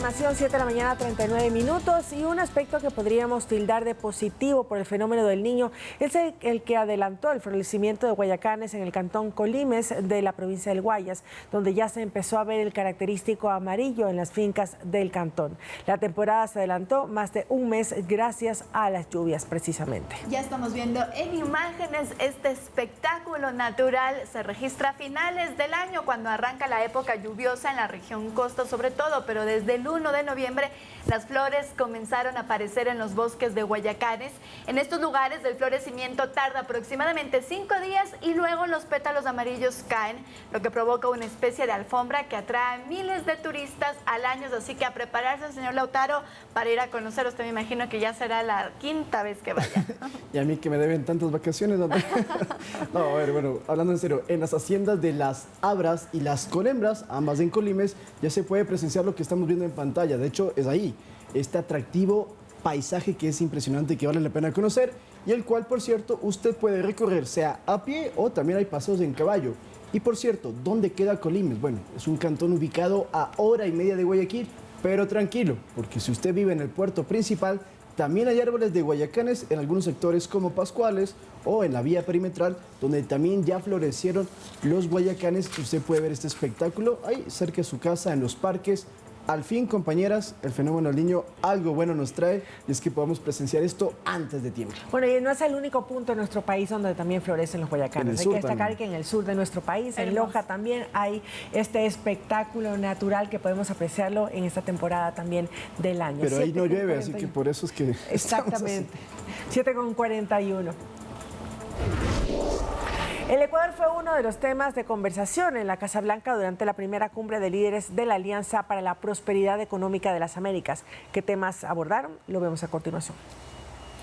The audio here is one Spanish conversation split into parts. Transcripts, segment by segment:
información, 7 de la mañana, 39 minutos, y un aspecto que podríamos tildar de positivo por el fenómeno del Niño es el que adelantó el florecimiento de guayacanes en el cantón Colimes de la provincia del Guayas, donde ya se empezó a ver el característico amarillo en las fincas del cantón. La temporada se adelantó más de un mes gracias a las lluvias, precisamente. Ya estamos viendo en imágenes este espectáculo natural. Se registra a finales del año, cuando arranca la época lluviosa en la región costa sobre todo, pero desde el 1 de noviembre las flores comenzaron a aparecer en los bosques de guayacanes. En estos lugares el florecimiento tarda aproximadamente 5 días y luego los pétalos amarillos caen, lo que provoca una especie de alfombra que atrae a miles de turistas al año. Así que a prepararse, señor Lautaro, para ir a conocer. Usted, me imagino que ya será la quinta vez que vaya. Y a mí que me deben tantas vacaciones. No, a ver, bueno, hablando en serio, en las haciendas de Las Abras y Las Colembras, ambas en Colimes, ya se puede presenciar lo que estamos viendo en pantalla. De hecho, es ahí, este atractivo paisaje que es impresionante y que vale la pena conocer, y el cual, por cierto, usted puede recorrer, sea a pie o también hay paseos en caballo. Y por cierto, ¿dónde queda Colimes? Bueno, es un cantón ubicado a hora y media de Guayaquil, pero tranquilo, porque si usted vive en el puerto principal, también hay árboles de guayacanes en algunos sectores como Pascuales o en la vía perimetral, donde también ya florecieron los guayacanes. Usted puede ver este espectáculo ahí cerca de su casa, en los parques. Al fin, compañeras, el fenómeno del Niño algo bueno nos trae, y es que podamos presenciar esto antes de tiempo. Bueno, y no es el único punto en nuestro país donde también florecen los guayacanes. Hay que destacar que en el sur de nuestro país, en Loja, también hay este espectáculo natural que podemos apreciarlo en esta temporada también del año. Pero ahí no llueve, así que por eso es que... Exactamente. 7:41. El Ecuador fue uno de los temas de conversación en la Casa Blanca durante la primera cumbre de líderes de la Alianza para la Prosperidad Económica de las Américas. ¿Qué temas abordaron? Lo vemos a continuación.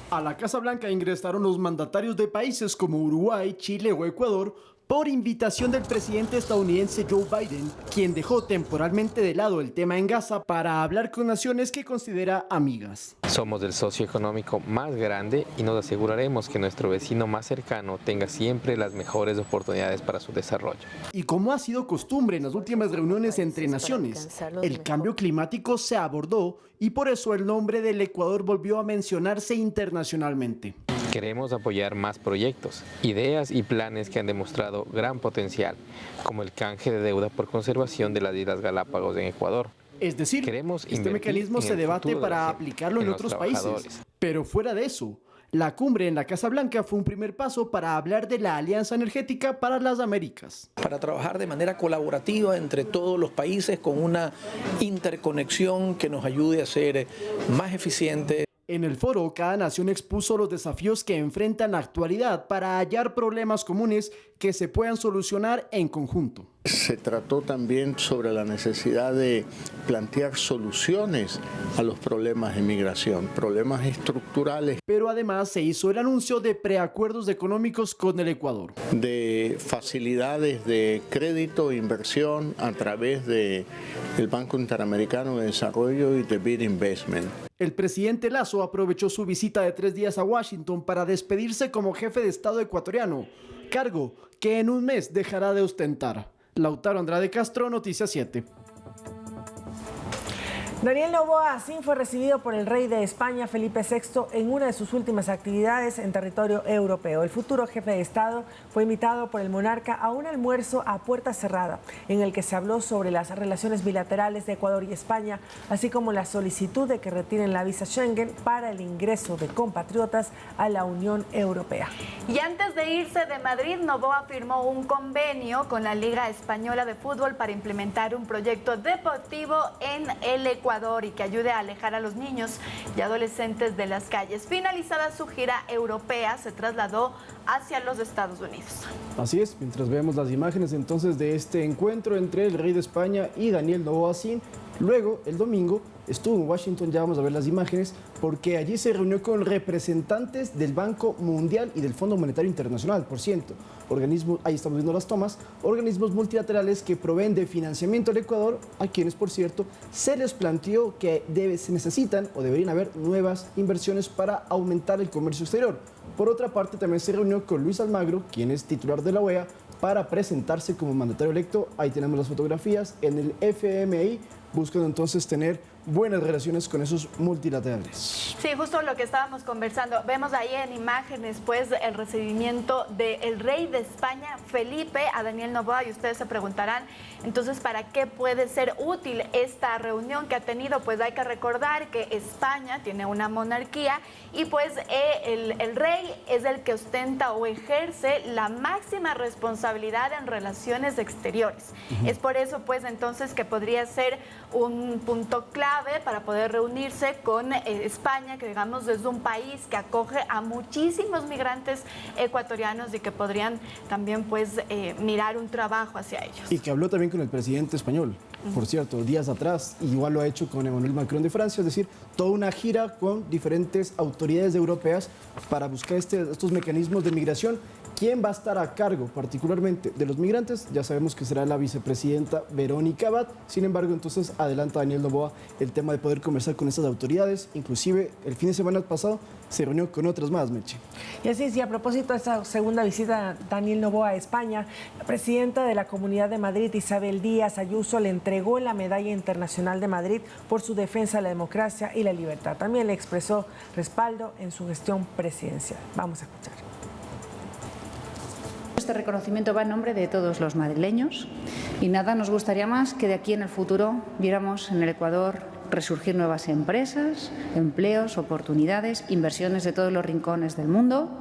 A la Casa Blanca ingresaron los mandatarios de países como Uruguay, Chile o Ecuador por invitación del presidente estadounidense Joe Biden, quien dejó temporalmente de lado el tema en Gaza para hablar con naciones que considera amigas. Somos el socio económico más grande y nos aseguraremos que nuestro vecino más cercano tenga siempre las mejores oportunidades para su desarrollo. Y como ha sido costumbre en las últimas reuniones entre naciones, el cambio climático se abordó y por eso el nombre del Ecuador volvió a mencionarse internacionalmente. Queremos apoyar más proyectos, ideas y planes que han demostrado gran potencial, como el canje de deuda por conservación de las Islas Galápagos en Ecuador. Es decir, este mecanismo se debate para aplicarlo en otros países. Pero fuera de eso, la cumbre en la Casa Blanca fue un primer paso para hablar de la Alianza Energética para las Américas. Para trabajar de manera colaborativa entre todos los países con una interconexión que nos ayude a ser más eficientes. En el foro, cada nación expuso los desafíos que enfrenta en la actualidad para hallar problemas comunes que se puedan solucionar en conjunto. Se trató también sobre la necesidad de plantear soluciones a los problemas de migración, problemas estructurales. Pero además se hizo el anuncio de preacuerdos económicos con el Ecuador. De facilidades de crédito e inversión a través del Banco Interamericano de Desarrollo y de BID Investment. El presidente Lasso aprovechó su visita de 3 días a Washington para despedirse como jefe de Estado ecuatoriano, cargo que en un mes dejará de ostentar. Lautaro Andrade Castro, Noticias 7. Daniel Noboa Asín fue recibido por el rey de España, Felipe VI, en una de sus últimas actividades en territorio europeo. El futuro jefe de Estado fue invitado por el monarca a un almuerzo a puerta cerrada, en el que se habló sobre las relaciones bilaterales de Ecuador y España, así como la solicitud de que retiren la visa Schengen para el ingreso de compatriotas a la Unión Europea. Y antes de irse de Madrid, Noboa firmó un convenio con la Liga Española de Fútbol para implementar un proyecto deportivo en el Ecuador y que ayude a alejar a los niños y adolescentes de las calles. Finalizada su gira europea, se trasladó hacia los Estados Unidos. Así es, mientras vemos las imágenes entonces de este encuentro entre el rey de España y Daniel Noboa Asín, luego el domingo estuvo en Washington, ya vamos a ver las imágenes, porque allí se reunió con representantes del Banco Mundial y del Fondo Monetario Internacional, por cierto, organismos, ahí estamos viendo las tomas, organismos multilaterales que proveen de financiamiento al Ecuador, a quienes, por cierto, se les planteó que se necesitan o deberían haber nuevas inversiones para aumentar el comercio exterior. Por otra parte, también se reunió con Luis Almagro, quien es titular de la OEA, para presentarse como mandatario electo. Ahí tenemos las fotografías en el FMI, buscando entonces tener buenas relaciones con esos multilaterales. Sí, justo lo que estábamos conversando. Vemos ahí en imágenes, pues, el recibimiento del rey de España, Felipe, a Daniel Noboa, y ustedes se preguntarán, entonces, ¿para qué puede ser útil esta reunión que ha tenido? Pues hay que recordar que España tiene una monarquía y pues el rey es el que ostenta o ejerce la máxima responsabilidad en relaciones exteriores. Es por eso, pues, entonces, que podría ser un punto clave para poder reunirse con España, que digamos es un país que acoge a muchísimos migrantes ecuatorianos y que podrían también, pues, mirar un trabajo hacia ellos. Y que habló también con el presidente español, por cierto, días atrás, igual lo ha hecho con Emmanuel Macron de Francia, es decir, toda una gira con diferentes autoridades europeas para buscar estos mecanismos de migración. ¿Quién va a estar a cargo particularmente de los migrantes? Ya sabemos que será la vicepresidenta Verónica Abad. Sin embargo, entonces adelanta Daniel Noboa el tema de poder conversar con estas autoridades. Inclusive el fin de semana pasado se reunió con otras más, Meche. Y así, sí, a propósito de esta segunda visita Daniel Noboa a España, la presidenta de la Comunidad de Madrid, Isabel Díaz Ayuso, le entregó la Medalla Internacional de Madrid por su defensa de la democracia y la libertad. También le expresó respaldo en su gestión presidencial. Vamos a escuchar. Este reconocimiento va en nombre de todos los madrileños y nada nos gustaría más que de aquí en el futuro viéramos en el Ecuador resurgir nuevas empresas, empleos, oportunidades, inversiones de todos los rincones del mundo,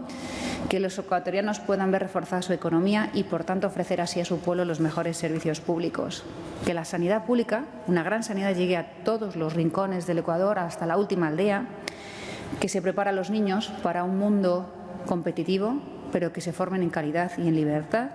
que los ecuatorianos puedan ver reforzada su economía y, por tanto, ofrecer así a su pueblo los mejores servicios públicos. Que la sanidad pública, una gran sanidad, llegue a todos los rincones del Ecuador, hasta la última aldea, que se prepare a los niños para un mundo competitivo, pero que se formen en calidad y en libertad.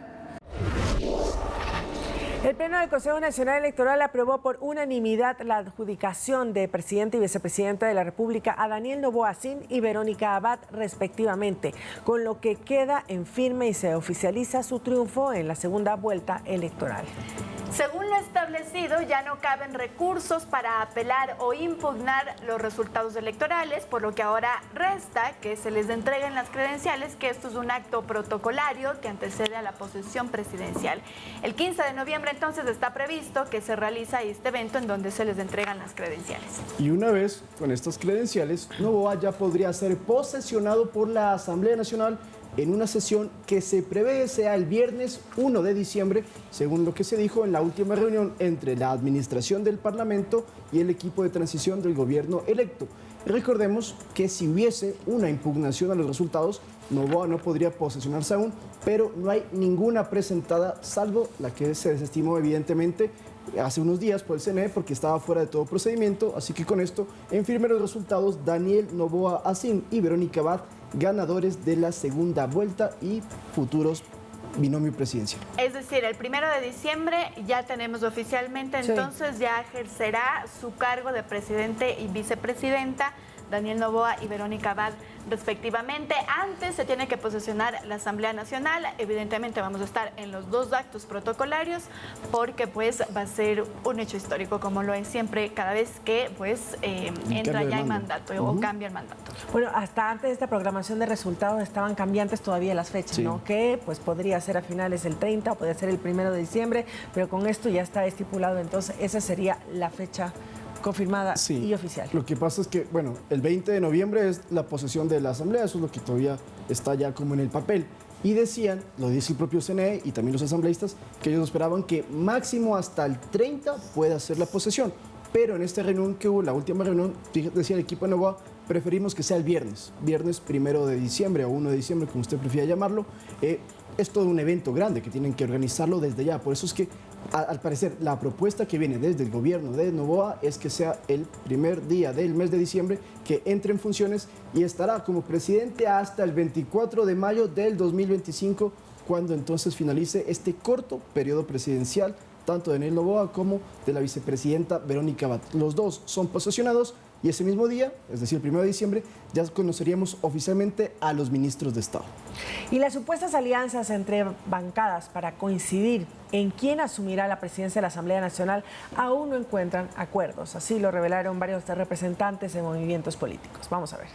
El Pleno del Consejo Nacional Electoral aprobó por unanimidad la adjudicación de presidente y vicepresidenta de la República a Daniel Noboa Sin y Verónica Abad, respectivamente, con lo que queda en firme y se oficializa su triunfo en la segunda vuelta electoral. Según lo establecido, ya no caben recursos para apelar o impugnar los resultados electorales, por lo que ahora resta que se les entreguen las credenciales, que esto es un acto protocolario que antecede a la posesión presidencial. El 15 de noviembre entonces está previsto que se realiza este evento en donde se les entregan las credenciales. Y una vez con estas credenciales, Noboa ya podría ser posesionado por la Asamblea Nacional en una sesión que se prevé sea el viernes 1 de diciembre, según lo que se dijo en la última reunión entre la administración del Parlamento y el equipo de transición del gobierno electo. Recordemos que si hubiese una impugnación a los resultados, Noboa no podría posesionarse aún, pero no hay ninguna presentada, salvo la que se desestimó evidentemente hace unos días por el CNE porque estaba fuera de todo procedimiento. Así que con esto, en firme los resultados, Daniel Noboa Asín y Verónica Abad, ganadores de la segunda vuelta y futuros binomio presidencial. Es decir, el 1 de diciembre ya tenemos oficialmente, entonces ya ejercerá su cargo de presidente y vicepresidenta Daniel Noboa y Verónica Abad, respectivamente. Antes se tiene que posesionar la Asamblea Nacional. Evidentemente vamos a estar en los dos actos protocolarios porque pues va a ser un hecho histórico, como lo es siempre cada vez que pues entra ya en mandato o cambia el mandato. Bueno, hasta antes de esta programación de resultados estaban cambiantes todavía las fechas, ¿no? Que pues podría ser a finales del 30 o podría ser el 1 de diciembre, pero con esto ya está estipulado, entonces esa sería la fecha confirmada y oficial. Lo que pasa es que, bueno, el 20 de noviembre es la posesión de la Asamblea, eso es lo que todavía está ya como en el papel. Y decían, lo dice el propio CNE y también los asambleístas, que ellos esperaban que máximo hasta el 30 pueda ser la posesión. Pero en esta reunión que hubo, la última reunión, decía el equipo de Noboa, preferimos que sea el viernes 1 de diciembre o 1 de diciembre, como usted prefiera llamarlo. Es todo un evento grande que tienen que organizarlo desde ya. Por eso es que, al parecer, la propuesta que viene desde el gobierno de Noboa es que sea el primer día del mes de diciembre que entre en funciones y estará como presidente hasta el 24 de mayo del 2025, cuando entonces finalice este corto periodo presidencial, tanto de Daniel Noboa como de la vicepresidenta Verónica Abad. Los dos son posesionados y ese mismo día, es decir, el 1 de diciembre, ya conoceríamos oficialmente a los ministros de Estado. Y las supuestas alianzas entre bancadas para coincidir en quién asumirá la presidencia de la Asamblea Nacional aún no encuentran acuerdos. Así lo revelaron varios representantes de movimientos políticos. Vamos a ver.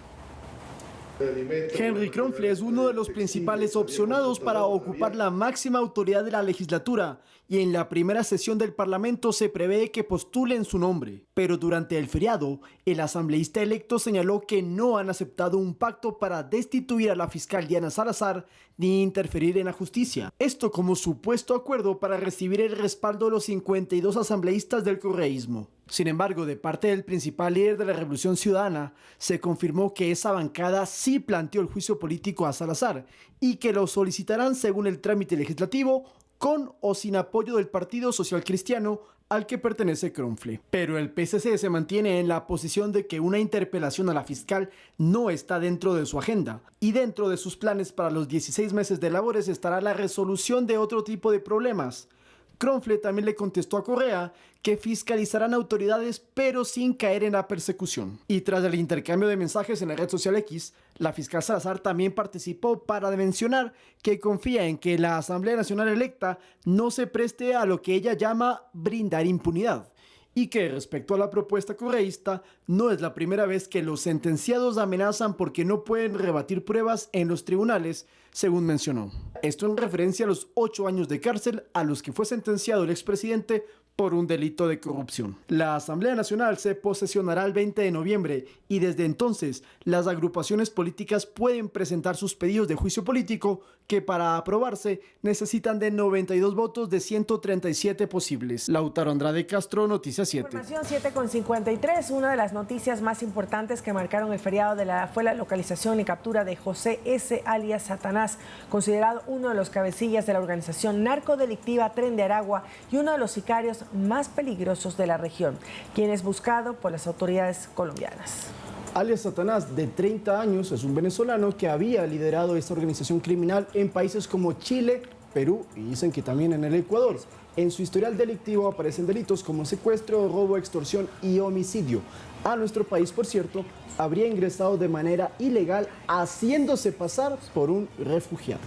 Henry Kronfle es uno de los principales opcionados para ocupar la máxima autoridad de la legislatura y en la primera sesión del Parlamento se prevé que postulen su nombre. Pero durante el feriado, el asambleísta electo señaló que no han aceptado un pacto para destituir a la fiscal Diana Salazar ni interferir en la justicia. Esto como supuesto acuerdo para recibir el respaldo de los 52 asambleístas del correísmo. Sin embargo, de parte del principal líder de la Revolución Ciudadana, se confirmó que esa bancada sí planteó el juicio político a Salazar y que lo solicitarán según el trámite legislativo, con o sin apoyo del Partido Social Cristiano al que pertenece Kronfle. Pero el PSC se mantiene en la posición de que una interpelación a la fiscal no está dentro de su agenda y dentro de sus planes para los 16 meses de labores estará la resolución de otro tipo de problemas. Kronfle también le contestó a Correa que fiscalizarán autoridades pero sin caer en la persecución. Y tras el intercambio de mensajes en la red social X, la fiscal Salazar también participó para mencionar que confía en que la Asamblea Nacional electa no se preste a lo que ella llama brindar impunidad. Y que respecto a la propuesta correísta, no es la primera vez que los sentenciados amenazan porque no pueden rebatir pruebas en los tribunales, según mencionó. Esto en referencia a los 8 años de cárcel a los que fue sentenciado el expresidente por un delito de corrupción. La Asamblea Nacional se posesionará el 20 de noviembre y desde entonces las agrupaciones políticas pueden presentar sus pedidos de juicio político que para aprobarse necesitan de 92 votos de 137 posibles. Lautaro Andrade Castro, Noticias 7. Información 7:53. Una de las noticias más importantes que marcaron el feriado fue la localización y captura de José S. alias Satanás, considerado uno de los cabecillas de la organización narcodelictiva Tren de Aragua y uno de los sicarios más peligrosos de la región, quien es buscado por las autoridades colombianas. Alias Satanás, de 30 años, es un venezolano que había liderado esta organización criminal en países como Chile, Perú y dicen que también en el Ecuador. En su historial delictivo aparecen delitos como secuestro, robo, extorsión y homicidio. A nuestro país, por cierto, habría ingresado de manera ilegal haciéndose pasar por un refugiado.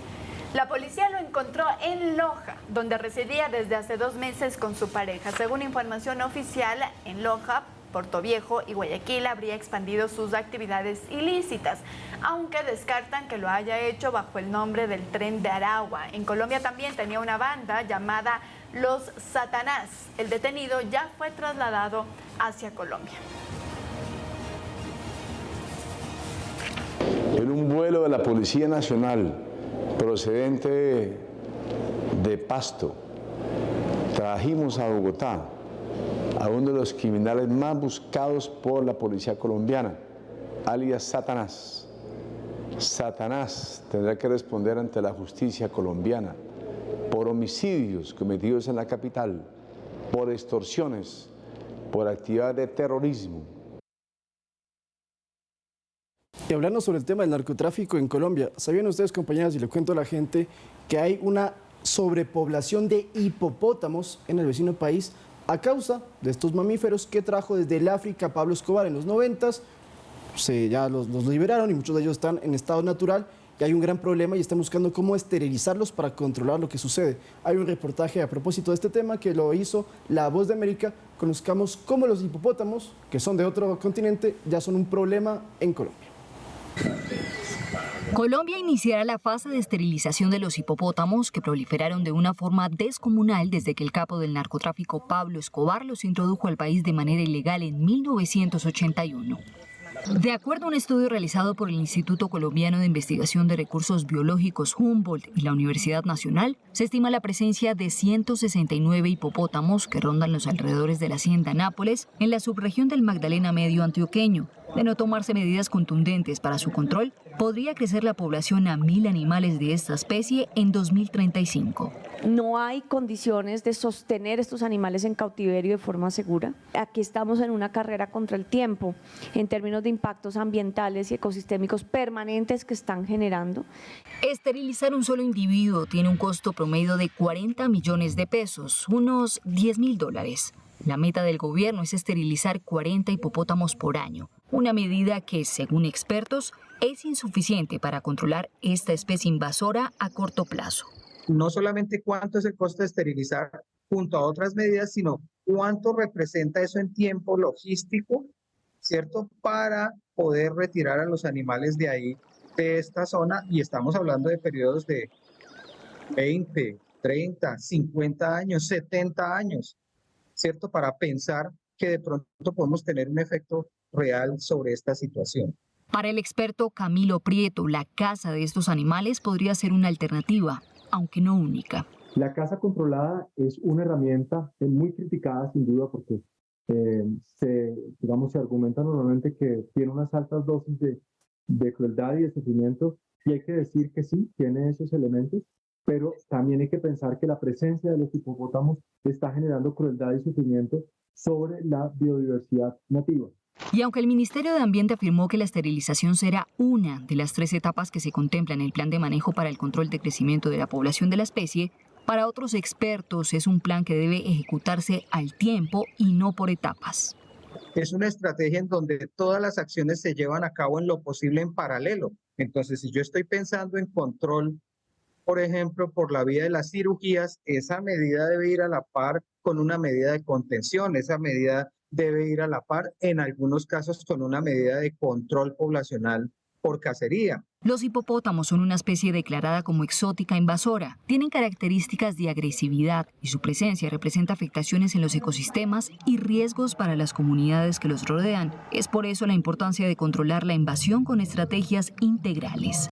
La policía lo encontró en Loja, donde residía desde hace 2 meses con su pareja. Según información oficial, en Loja, Portoviejo y Guayaquil habría expandido sus actividades ilícitas, aunque descartan que lo haya hecho bajo el nombre del Tren de Aragua. En Colombia también tenía una banda llamada Los Satanás. El detenido ya fue trasladado hacia Colombia. En un vuelo de la Policía Nacional procedente de Pasto, trajimos a Bogotá a uno de los criminales más buscados por la policía colombiana, alias Satanás. Satanás tendrá que responder ante la justicia colombiana por homicidios cometidos en la capital, por extorsiones, por actividades de terrorismo. Y hablando sobre el tema del narcotráfico en Colombia, ¿sabían ustedes, compañeras, y le cuento a la gente, que hay una sobrepoblación de hipopótamos en el vecino país a causa de estos mamíferos que trajo desde el África Pablo Escobar en los 90s? Ya los liberaron y muchos de ellos están en estado natural y hay un gran problema y están buscando cómo esterilizarlos para controlar lo que sucede. Hay un reportaje a propósito de este tema que lo hizo La Voz de América. Conozcamos cómo los hipopótamos, que son de otro continente, ya son un problema en Colombia. Colombia iniciará la fase de esterilización de los hipopótamos que proliferaron de una forma descomunal desde que el capo del narcotráfico Pablo Escobar los introdujo al país de manera ilegal en 1981. De acuerdo a un estudio realizado por el Instituto Colombiano de Investigación de Recursos Biológicos Humboldt y la Universidad Nacional, se estima la presencia de 169 hipopótamos que rondan los alrededores de la hacienda Nápoles en la subregión del Magdalena Medio antioqueño. De no tomarse medidas contundentes para su control, podría crecer la población a 1.000 animales de esta especie en 2035. No hay condiciones de sostener estos animales en cautiverio de forma segura. Aquí estamos en una carrera contra el tiempo en términos de impactos ambientales y ecosistémicos permanentes que están generando. Esterilizar un solo individuo tiene un costo promedio de 40 millones de pesos, unos $10.000. La meta del gobierno es esterilizar 40 hipopótamos por año, una medida que, según expertos, es insuficiente para controlar esta especie invasora a corto plazo. No solamente cuánto es el costo de esterilizar junto a otras medidas, sino cuánto representa eso en tiempo logístico, ¿cierto? Para poder retirar a los animales de ahí de esta zona y estamos hablando de periodos de 20, 30, 50 años, 70 años, ¿cierto? Para pensar que de pronto podemos tener un efecto real sobre esta situación. Para el experto Camilo Prieto, la caza de estos animales podría ser una alternativa, aunque no única. La caza controlada es una herramienta muy criticada sin duda porque se argumenta normalmente que tiene unas altas dosis de crueldad y de sufrimiento, y hay que decir que sí, tiene esos elementos, pero también hay que pensar que la presencia de los hipopótamos está generando crueldad y sufrimiento sobre la biodiversidad nativa. Y aunque el Ministerio de Ambiente afirmó que la esterilización será una de las 3 etapas que se contemplan en el plan de manejo para el control de crecimiento de la población de la especie, para otros expertos es un plan que debe ejecutarse al tiempo y no por etapas. Es una estrategia en donde todas las acciones se llevan a cabo en lo posible en paralelo. Entonces, si yo estoy pensando en control, por ejemplo, por la vía de las cirugías, esa medida debe ir a la par con una medida de contención, esa medida debe ir a la par, en algunos casos, con una medida de control poblacional por cacería. Los hipopótamos son una especie declarada como exótica invasora. Tienen características de agresividad y su presencia representa afectaciones en los ecosistemas y riesgos para las comunidades que los rodean. Es por eso la importancia de controlar la invasión con estrategias integrales.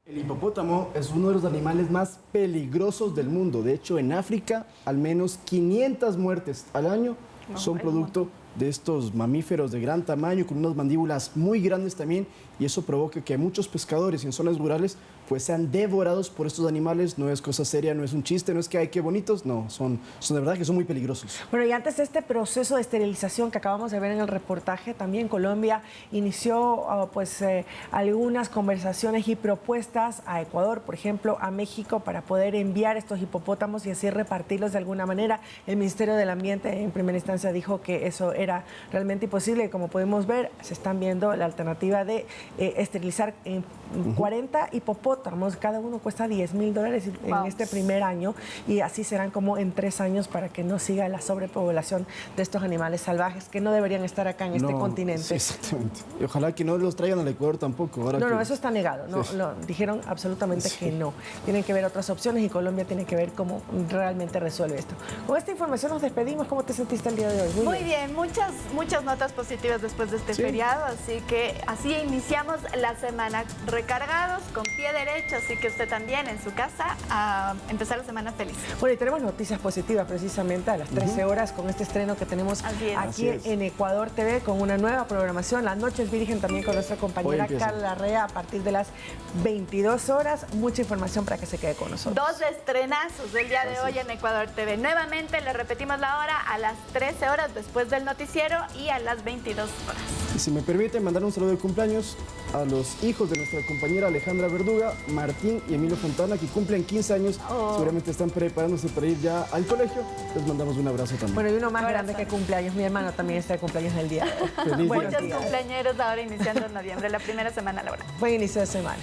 El hipopótamo es uno de los animales más peligrosos del mundo. De hecho, en África, al menos 500 muertes al año son producto de estos mamíferos de gran tamaño, con unas mandíbulas muy grandes también, y eso provoca que muchos pescadores en zonas rurales pues sean devorados por estos animales. No es cosa seria, no es un chiste, no es que ay, qué bonitos, no, son de verdad que son muy peligrosos. Bueno, y antes de este proceso de esterilización que acabamos de ver en el reportaje, también Colombia inició algunas conversaciones y propuestas a Ecuador, por ejemplo, a México, para poder enviar estos hipopótamos y así repartirlos de alguna manera. El Ministerio del Ambiente en primera instancia dijo que eso era realmente imposible, y como podemos ver, se están viendo la alternativa de esterilizar 40 hipopótamos. Cada uno cuesta $10,000 en este primer año, y así serán como en 3 años, para que no siga la sobrepoblación de estos animales salvajes que no deberían estar acá en este continente. Sí, exactamente. Y ojalá que no los traigan al Ecuador tampoco. Ahora no, eso está negado. No, sí. Dijeron absolutamente que no. Tienen que ver otras opciones, y Colombia tiene que ver cómo realmente resuelve esto. Con esta información nos despedimos. ¿Cómo te sentiste el día de hoy? Muy bien, muchas notas positivas después de este feriado, así que así iniciamos la semana recargados, con pie derecho, así que usted también en su casa a empezar la semana feliz. Bueno, y tenemos noticias positivas precisamente a las 13 horas con este estreno que tenemos aquí en Ecuador TV, con una nueva programación, Las Noches Virgen, también con nuestra compañera Carla Larrea a partir de las 22 horas. Mucha información para que se quede con nosotros. 2 estrenazos del día de hoy en Ecuador TV. Nuevamente le repetimos la hora a las 13 horas después del noticiero y a las 22 horas. Y si me permite, mandar un saludo de cumpleaños a los hijos de nuestra compañera Alejandra Verduga, Martín y Emilio Fontana, que cumplen 15 años. Seguramente están preparándose para ir ya al colegio. Les mandamos un abrazo también. Bueno, y uno más grande que cumpleaños. Mi hermano también está de cumpleaños el día. Muchos cumpleañeros ahora iniciando en noviembre, la primera semana laboral. Buen inicio de semana.